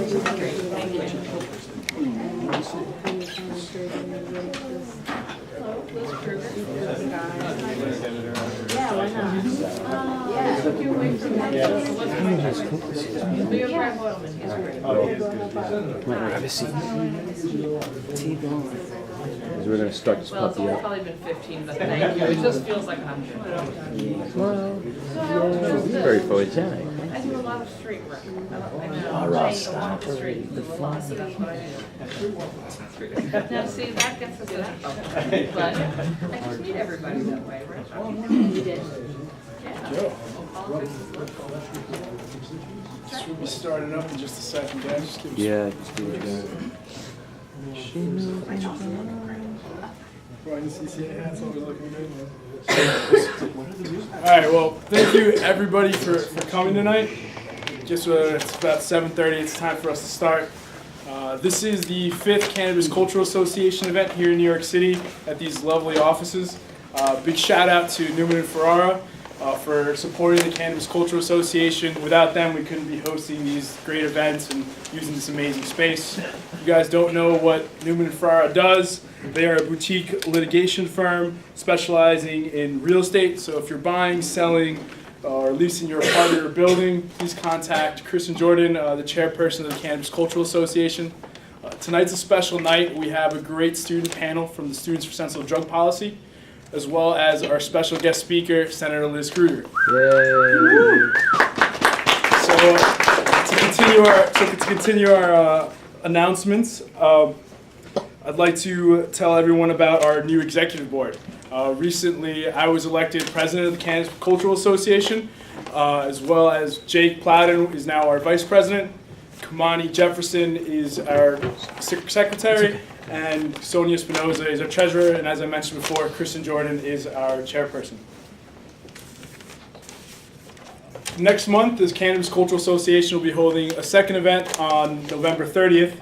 Liz Kruger. Yeah, why not? Leo Brad Boylman, he's great. Have a seat. We're going to start this Well, it's puppy only up. probably been 15, but thank you. It just feels like 100. Well, So how was this? very photogenic. I do a lot of street work. I know. Oh, Ross, I stop. walk the street. So that's what I do. Now, see, that gets us that. But I just need everybody that way, right? You did. Yeah. Well, politics is local. We'll be starting up in just a second, guys. Just give us Yeah, just do it. Brian CCA hats always looking good. All right, well, thank you everybody for coming tonight. Just it's about 7:30. It's time for us to start. This is the 5th Cannabis Cultural Association event here in New York City at these lovely offices. Big shout out to Newman and Ferrara for supporting the Cannabis Cultural Association. Without them, we couldn't be hosting these great events and using this amazing space. If you guys don't know what Newman and Ferrara does, they are a boutique litigation firm specializing in real estate. So if you're buying, selling, or leasing your apartment or building, please contact Chris and Jordan, the chairperson of the Cannabis Cultural Association. Tonight's a special night. We have a great student panel from the Students for Sensible Drug Policy, as well as our special guest speaker, Senator Liz Kruger. Yay! So to continue our announcements, I'd like to tell everyone about our new executive board. Recently, I was elected president of the Cannabis Cultural Association, as well as Jake Plowden is now our vice president. Kamani Jefferson is our secretary, and Sonia Espinoza is our treasurer, and as I mentioned before, Kristen Jordan is our chairperson. Next month, the Cannabis Cultural Association will be holding a second event on November 30th.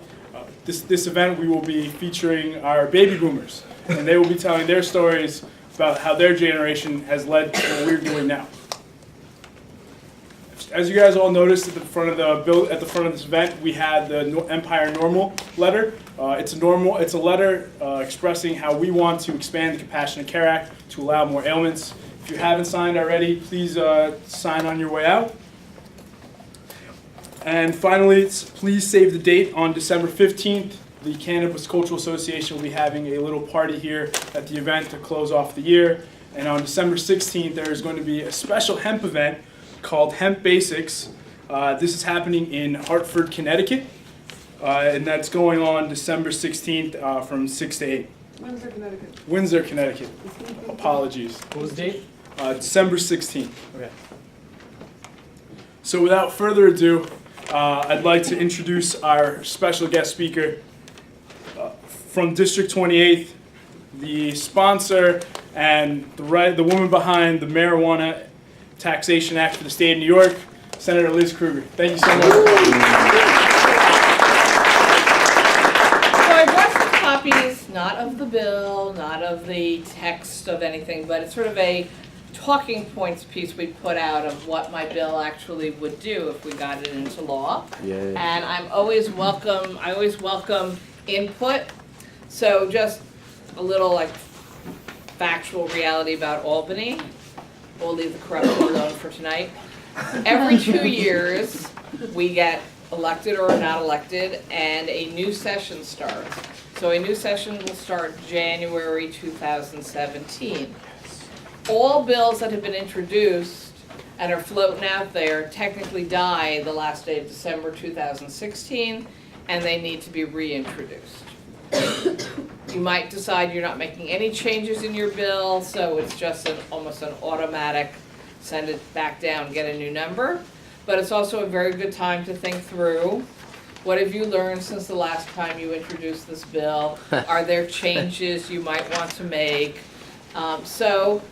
This event, we will be featuring our baby boomers, and they will be telling their stories about how their generation has led to what we're doing now. As you guys all noticed at the front of this event, we had the Empire Normal letter. It's a letter expressing how we want to expand the Compassionate Care Act to allow more ailments. If you haven't signed already, please sign on your way out. And finally, please save the date on December 15th. The Cannabis Cultural Association will be having a little party here at the event to close off the year. And on December 16th, there is going to be a special hemp event called Hemp Basics. This is happening in Hartford, Connecticut. And that's going on December 16th from 6 to 8. Windsor, Connecticut. Windsor, Connecticut. Apologies. What was the date? December 16th. Okay. So without further ado, I'd like to introduce our special guest speaker from District 28, the sponsor and the woman behind the Marijuana Taxation Act for the state of New York, Senator Liz Kruger. Thank you so much. So I brought some copies, not of the bill, not of the text of anything, but it's sort of a talking points piece we put out of what my bill actually would do if we got it into law. Yay. And I always welcome input. So just a little like factual reality about Albany. We'll leave the corruption alone for tonight. Every 2 years, we get elected or not elected, and a new session starts. So a new session will start January 2017. All bills that have been introduced and are floating out there technically die the last day of December 2016, and they need to be reintroduced. You might decide you're not making any changes in your bill, so it's just almost an automatic send it back down, get a new number. But it's also a very good time to think through, what have you learned since the last time you introduced this bill? Are there changes you might want to make? So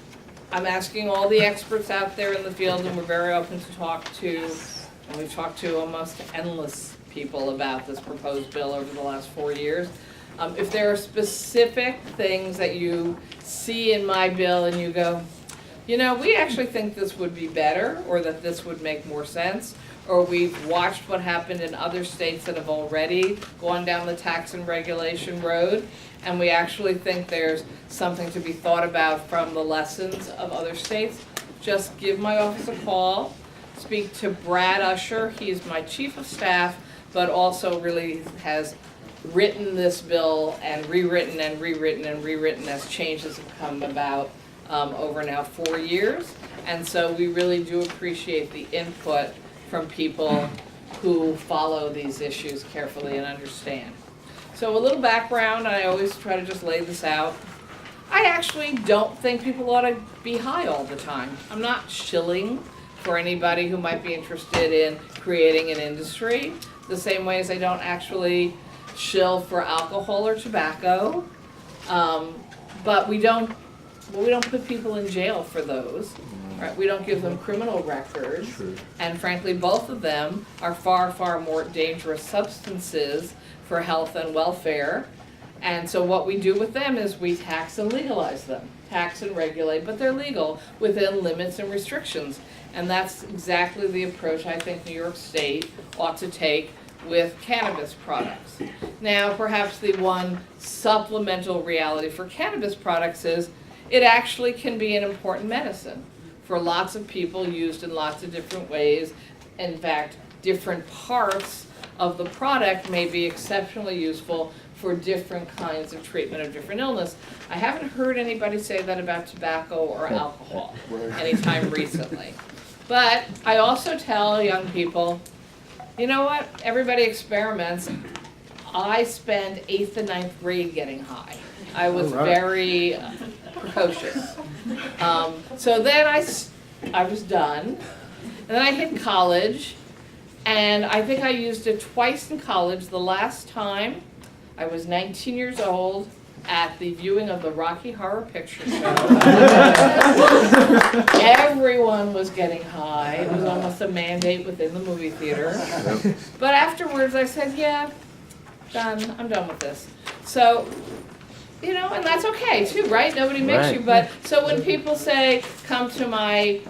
I'm asking all the experts out there in the field, and we're very open to talk to, and we've talked to almost endless people about this proposed bill over the last 4 years. If there are specific things that you see in my bill and you go, you know, we actually think this would be better, or that this would make more sense, or we've watched what happened in other states that have already gone down the tax and regulation road, and we actually think there's something to be thought about from the lessons of other states, just give my office a call, speak to Brad Usher. He's my chief of staff, but also really has written this bill and rewritten and rewritten and rewritten as changes have come about over now 4 years. And so we really do appreciate the input from people who follow these issues carefully and understand. So a little background, and I always try to just lay this out. I actually don't think people ought to be high all the time. I'm not shilling for anybody who might be interested in creating an industry, the same way as I don't actually shill for alcohol or tobacco. But we don't put people in jail for those. Right? We don't give them criminal records. True. And frankly, both of them are far, far more dangerous substances for health and welfare. And so what we do with them is we tax and legalize them, tax and regulate, but they're legal within limits and restrictions. And that's exactly the approach I think New York State ought to take with cannabis products. Now, perhaps the one supplemental reality for cannabis products is it actually can be an important medicine for lots of people, used in lots of different ways. In fact, different parts of the product may be exceptionally useful for different kinds of treatment of different illness. I haven't heard anybody say that about tobacco or alcohol anytime recently. But I also tell young people, you know what, everybody experiments. I spent 8th and 9th grade getting high. I was very precocious. So then I was done, and then I hit college, and I think I used it twice in college. The last time I was 19 years old at the viewing of the Rocky Horror Picture Show. Everyone was getting high. It was almost a mandate within the movie theater. But afterwards I said, yeah, done. I'm done with this. So, you know, and that's okay too, right? Nobody makes you. But so when people say, come to my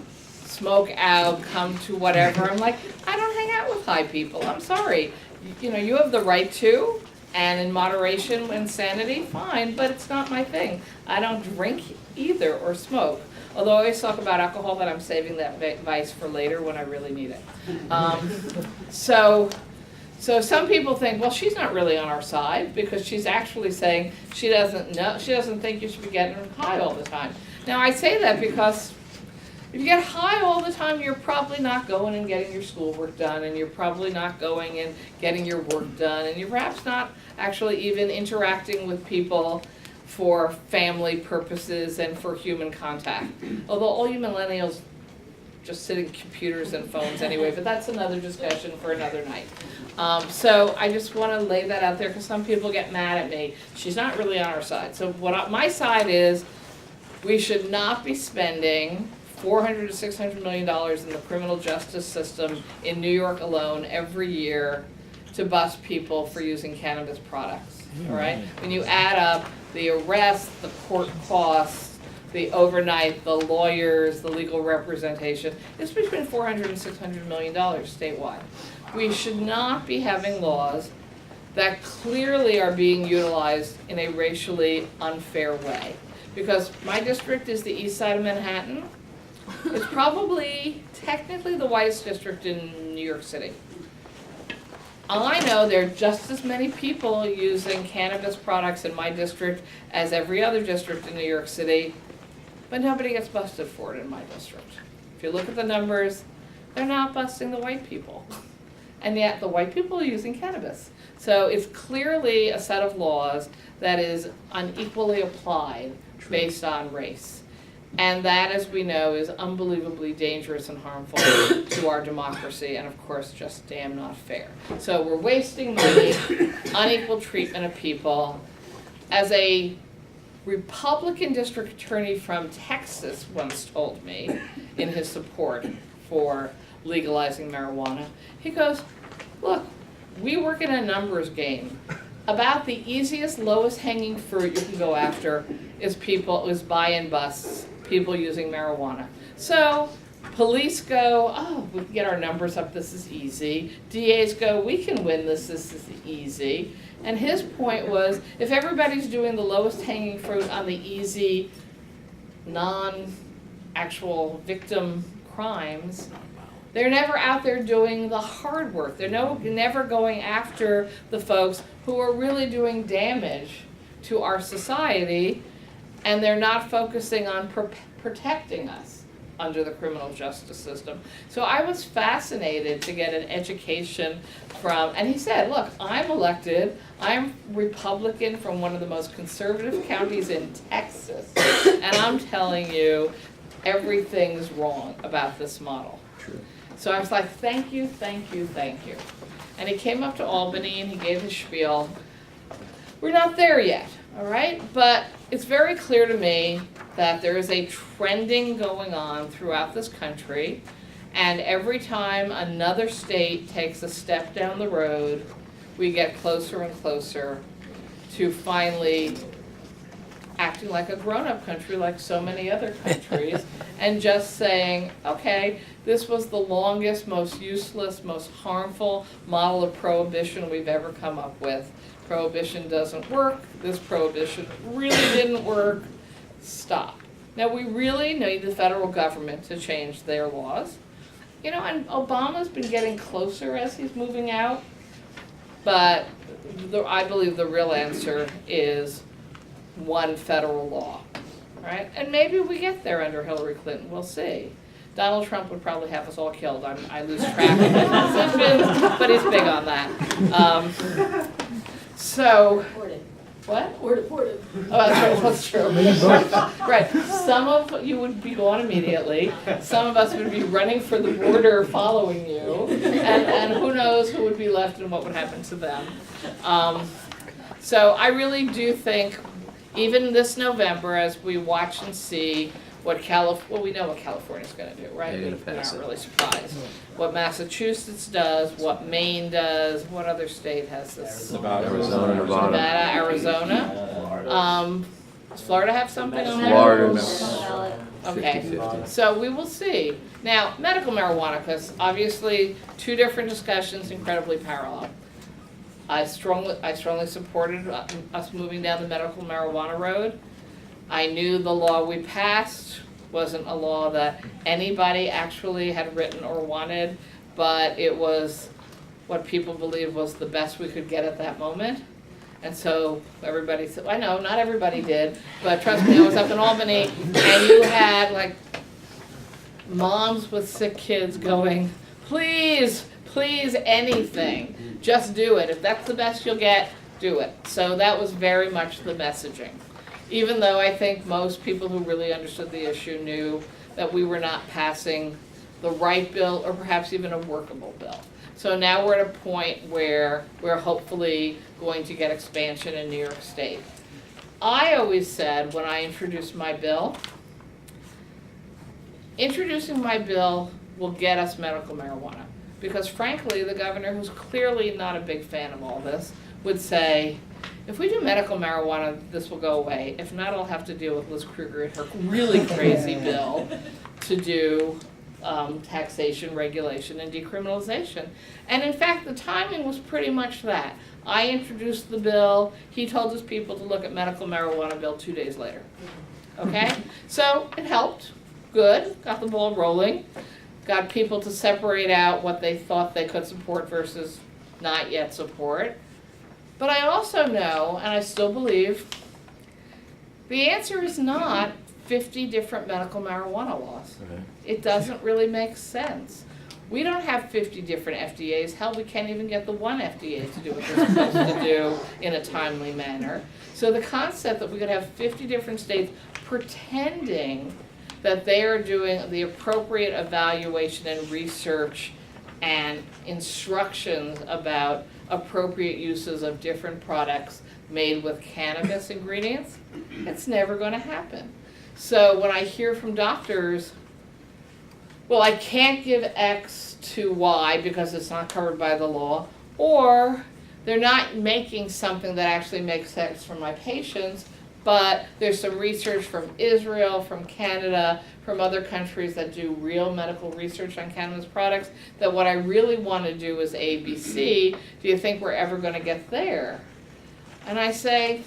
smoke out, come to whatever, I'm like, I don't hang out with high people. I'm sorry. You know, you have the right to. And in moderation and sanity, fine, but it's not my thing. I don't drink either or smoke. Although I always talk about alcohol, but I'm saving that vice for later when I really need it. So some people think, well, she's not really on our side because she's actually saying she doesn't think you should be getting high all the time. Now I say that because if you get high all the time, you're probably not going and getting your schoolwork done, and you're probably not going and getting your work done, and you're perhaps not actually even interacting with people for family purposes and for human contact. Although all you millennials just sit in computers and phones anyway, but that's another discussion for another night. So I just want to lay that out there because some people get mad at me. She's not really on our side. So my side is we should not be spending $400 to $600 million in the criminal justice system in New York alone every year to bust people for using cannabis products, all right? When you add up the arrests, the court costs, the overnight, the lawyers, the legal representation, it's between $400 and $600 million statewide. We should not be having laws that clearly are being utilized in a racially unfair way. Because my district is the east side of Manhattan. It's probably technically the whitest district in New York City. I know there are just as many people using cannabis products in my district as every other district in New York City, but nobody gets busted for it in my district. If you look at the numbers, they're not busting the white people. And yet the white people are using cannabis. So it's clearly a set of laws that is unequally applied based on race. And that, as we know, is unbelievably dangerous and harmful to our democracy, and of course just damn not fair. So we're wasting money, unequal treatment of people. As a Republican district attorney from Texas once told me in his support for legalizing marijuana, he goes, look, we work in a numbers game. About the easiest, lowest hanging fruit you can go after is buy and busts, people using marijuana. So Police go, oh, we can get our numbers up, this is easy. DAs go, we can win this is easy. And his point was, if everybody's doing the lowest hanging fruit on the easy, non-actual victim crimes, they're never out there doing the hard work. They're never going after the folks who are really doing damage to our society, and they're not focusing on protecting us under the criminal justice system. So I was fascinated to get an education from, and he said, look, I'm elected, I'm Republican from one of the most conservative counties in Texas, and I'm telling you, everything's wrong about this model. True. So I was like, thank you, thank you, thank you. And he came up to Albany and he gave his spiel. We're not there yet, all right? But it's very clear to me that there is a trending going on throughout this country, and every time another state takes a step down the road, we get closer and closer to finally acting like a grown-up country like so many other countries and just saying, okay, this was the longest, most useless, most harmful model of prohibition we've ever come up with. Prohibition doesn't work. This prohibition really didn't work. Stop. Now, we really need the federal government to change their laws. You know, and Obama's been getting closer as he's moving out, but I believe the real answer is one federal law, right? And maybe we get there under Hillary Clinton, we'll see. Donald Trump would probably have us all killed. I lose track of his positions, but he's big on that. So, what? Or deported. Oh, that's true. Right. Some of you would be gone immediately. Some of us would be running for the border following you. And who knows who would be left and what would happen to them. So I really do think, even this November, as we watch and see what we know what California's going to do, right? They're gonna We're pass not it. really surprised. What Massachusetts does, what Maine does, what other state has this? Arizona, Nevada. Nevada, Arizona. Does Florida have something on that? Florida's Okay, 50-50. so we will see. Now, medical marijuana, because obviously two different discussions, incredibly parallel. I strongly supported us moving down the medical marijuana road. I knew the law we passed wasn't a law that anybody actually had written or wanted, but it was what people believed was the best we could get at that moment. And so everybody said, I know, not everybody did, but trust me, I was up in Albany, and you had like moms with sick kids going, please, please, anything, just do it. If that's the best you'll get, do it. So that was very much the messaging. Even though I think most people who really understood the issue knew that we were not passing the right bill or perhaps even a workable bill. So now we're at a point where we're hopefully going to get expansion in New York State. I always said when I introduced my bill, introducing my bill will get us medical marijuana. Because frankly, the governor, who's clearly not a big fan of all this, would say, if we do medical marijuana, this will go away. If not, I'll have to deal with Liz Kruger and her really crazy bill to do taxation, regulation, and decriminalization. And in fact, the timing was pretty much that. I introduced the bill. He told his people to look at medical marijuana bill 2 days later. Okay? So it helped. Good. Got the ball rolling. Got people to separate out what they thought they could support versus not yet support. But I also know, and I still believe, the answer is not 50 different medical marijuana laws. Okay. It doesn't really make sense. We don't have 50 different FDAs. Hell, we can't even get the one FDA to do what they're supposed to do in a timely manner. So the concept that we could have 50 different states pretending that they are doing the appropriate evaluation and research and instructions about appropriate uses of different products made with cannabis ingredients, it's never going to happen. So when I hear from doctors, well, I can't give X to Y because it's not covered by the law, or they're not making something that actually makes sense for my patients, but there's some research from Israel, from Canada, from other countries that do real medical research on cannabis products, that what I really want to do is A, B, C. Do you think we're ever going to get there? And I say,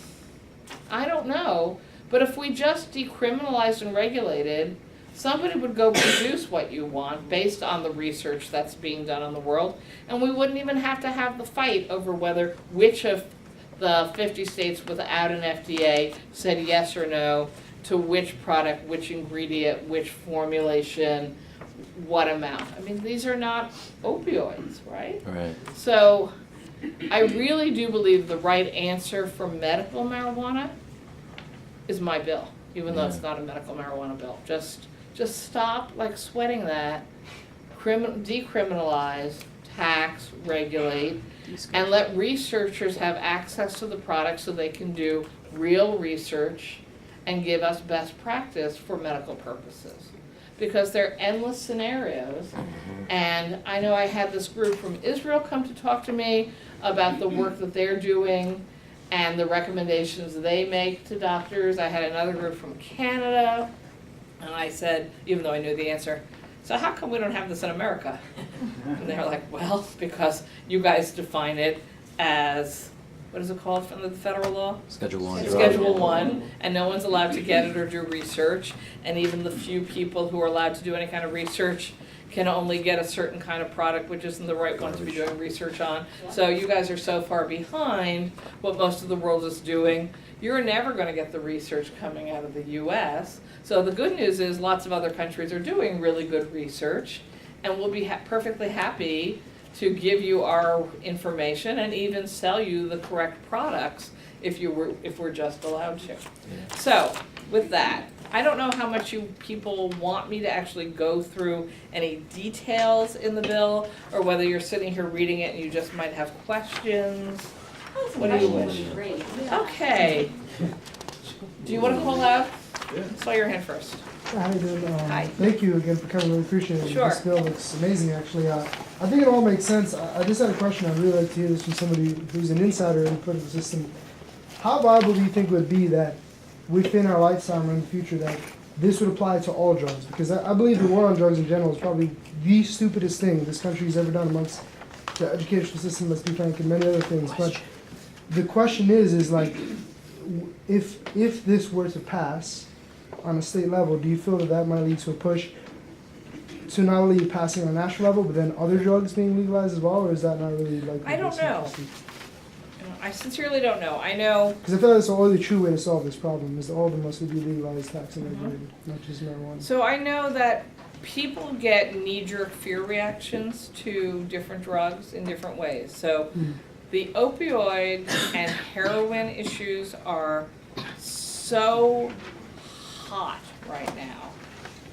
I don't know, but if we just decriminalized and regulated, somebody would go produce what you want based on the research that's being done in the world, and we wouldn't even have to have the fight over whether which of the 50 states without an FDA said yes or no to which product, which ingredient, which formulation, what amount. I mean, these are not opioids, right? Right. So I really do believe the right answer for medical marijuana is my bill, even though it's not a medical marijuana bill. Just stop like sweating that, decriminalize, tax, regulate, and let researchers have access to the product so they can do real research and give us best practice for medical purposes. Because there are endless scenarios, and I know I had this group from Israel come to talk to me about the work that they're doing and the recommendations they make to doctors. I had another group from Canada, and I said, even though I knew the answer, so how come we don't have this in America? And they're like, well, because you guys define it as, what is it called under the federal law? Schedule 1. Schedule 1, and no one's allowed to get it or do research, and even the few people who are allowed to do any kind of research can only get a certain kind of product, which isn't the right one to be doing research on. So you guys are so far behind what most of the world is doing. You're never going to get the research coming out of the US. So the good news is lots of other countries are doing really good research, and we'll be perfectly happy to give you our information and even sell you the correct products if we're just allowed to. So with that, I don't know how much you people want me to actually go through any details in the bill, or whether you're sitting here reading it and you just might have questions. What do you wish? Okay. Do you want to call out? Saw your hand first. How you doing? Hi. Thank you again for coming. Really appreciate it. Sure. This bill looks amazing, actually. I think it all makes sense. I just had a question. I'd really like to hear this from somebody who's an insider in the political system. How viable do you think it would be that within our lifetime or in the future that this would apply to all drugs? Because I believe the war on drugs in general is probably the stupidest thing this country's ever done amongst the educational system, let's be frank, and many other things. But the question is like, if this were to pass on a state level, do you feel that that might lead to a push to not only passing on a national level, but then other drugs being legalized as well, or is that not really like? I don't know. I sincerely don't know. I know. Because I feel like that's the only true way to solve this problem is that all of them must be legalized, taxed, and regulated, not just marijuana. So I know that people get knee-jerk fear reactions to different drugs in different ways. So the opioid and heroin issues are so hot right now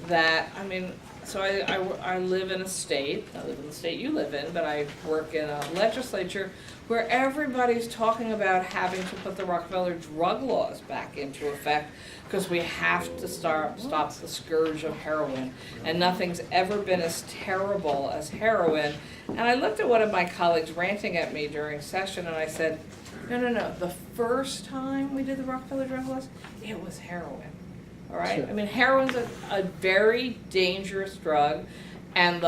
that, I mean, so I live in a state, I live in the state you live in, but I work in a legislature where everybody's talking about having to put the Rockefeller drug laws back into effect because we have to stop the scourge of heroin. And nothing's ever been as terrible as heroin. And I looked at one of my colleagues ranting at me during session, and I said, no, the first time we did the Rockefeller drug laws, it was heroin. All right? Sure. I mean, heroin's a very dangerous drug, and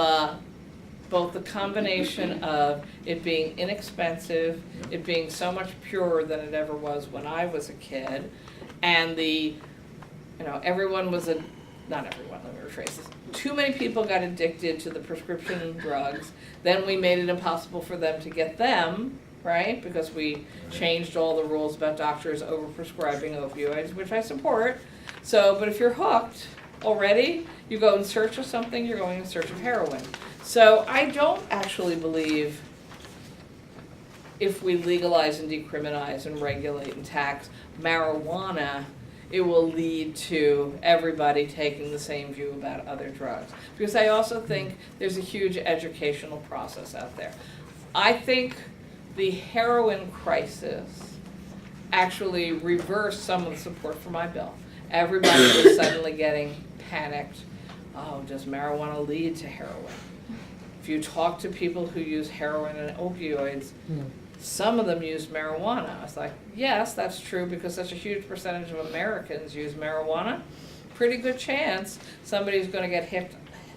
both the combination of it being inexpensive, it being so much purer than it ever was when I was a kid, and everyone was not everyone, let me rephrase this. Too many people got addicted to the prescription drugs. Then we made it impossible for them to get them, right? Because we changed all the rules about doctors overprescribing opioids, which I support. So, but if you're hooked already, you go in search of something, you're going in search of heroin. So I don't actually believe if we legalize and decriminalize and regulate and tax marijuana, it will lead to everybody taking the same view about other drugs. Because I also think there's a huge educational process out there. I think the heroin crisis actually reversed some of the support for my bill. Everybody was suddenly getting panicked. Oh, does marijuana lead to heroin? If you talk to people who use heroin and opioids, some of them use marijuana. I was like, yes, that's true because such a huge percentage of Americans use marijuana. pretty good chance somebody's gonna get hit